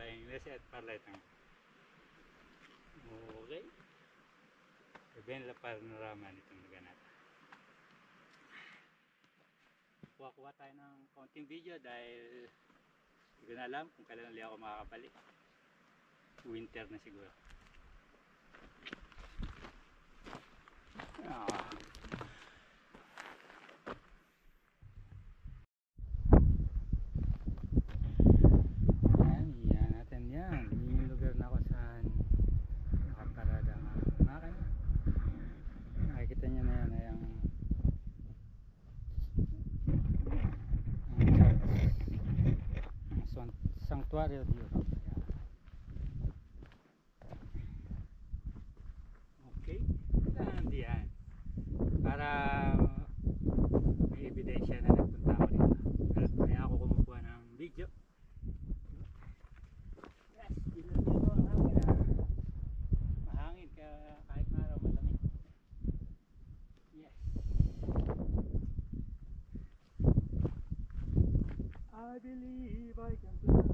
bahasa Inggris at parletan. Okay. Ben la panorama nitong lugar natin. Kuha-kuha tayo ng konting video dahil hindi ko na alam kung kailan ulit ako makakabalik. Winter na siguro. Yan natin yan. Yung lugar na kung saan nakaparada nga makina. Nakikita nyo na yan ay ang Sanctuario de Europe. Okay, yan. Para may ebidensya na nagpunta ako dito. Kaya ako kumukuha ng video. Yes, dito ang hangin. Mahangin kaya kahit maraw malamig. Yes. I believe I can fly.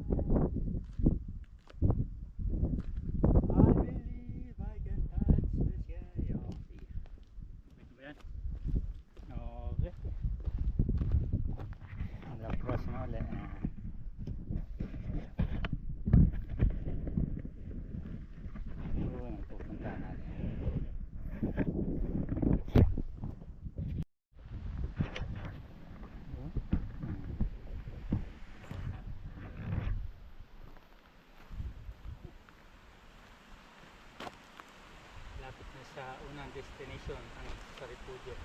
I believe I can touch the sky. Okay. Ito ba yan? Okay. Hanggang próxima ulit. Doon ang pupuntahan natin. Lapit na sa unang destination, ang sa Refugio.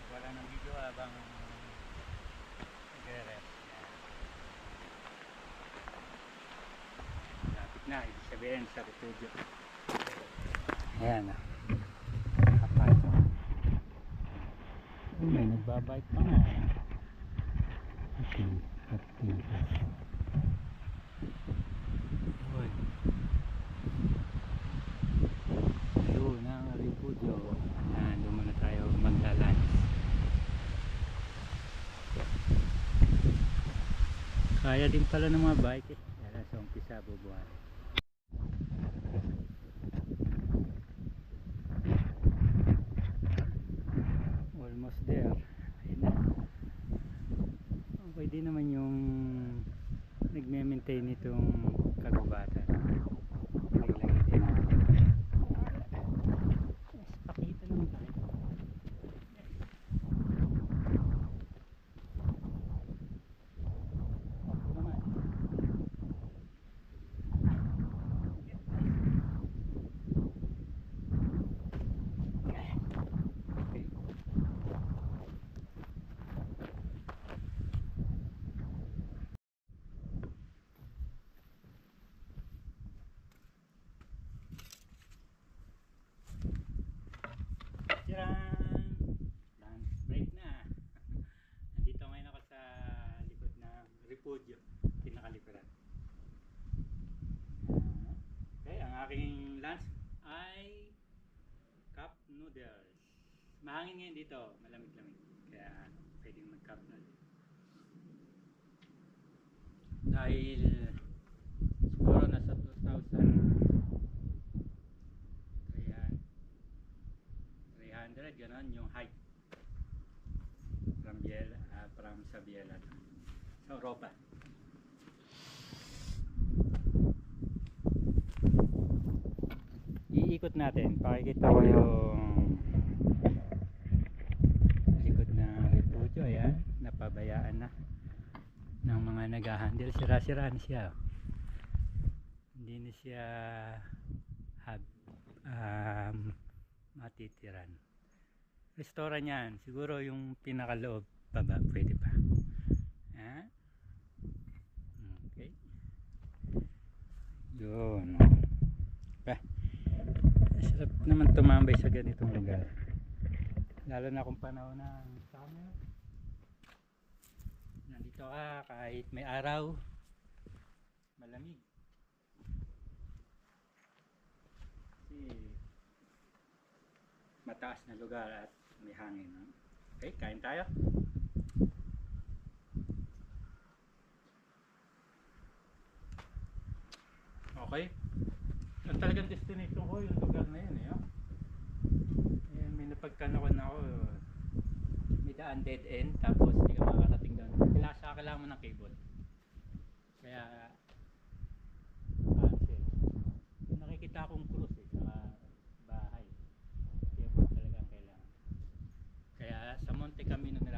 Wala ng video habang nagre-rest. Lapit na, ibig sabihin sa Refugio. Ayan na. Apa ito. May nagbabike pa nga. Okay, Uy. Doon ang Refugio. Ayan, doon muna tayo maglalunch. Kaya din pala ng mga bike eh. Kaya sa umpisa bubuhan. Almost there. Ayun na. Okay din naman yung nagme-maintain itong kagubatan. Lang din. Yes, pakita naman tayo. Lunch break na. Nandito ngayon ako sa likod ng Refugio, pinakalikuran. Okay, ang aking lunch ay cup noodles. Mahangin ngayon dito, malamig-lamig. Kaya pwedeng mag-cup noodles. Dahil siguro nasa 2,300 ganon yung height from sa Biela sa Europa. Iikot natin, pakikita ko yung likod na Refugio. Ayan, napabayaan na ng mga nag-handle. Sira-sira na siya. Hindi na siya matitiran. Restaurant yan, siguro yung pinakaloob baba, pwede pa. Okay, yun. Sarap naman tumambay sa ganitong lugar, lalo na kung panahon ng summer. Nandito ka kahit may araw, malamig. Kasi mataas na lugar at may hangin. No? Okay, kain tayo. Okay. Ang talagang destination ko yung lugar na yun eh. Oh. Eh, may napagkanawan ako. May daan dead end tapos hindi ka makakarating doon. Kailangan mo ng cable. Kaya cancel. Nakikita akong cruise eh sa bahay. Cable talagang kailangan. Kaya sa Monte Camino na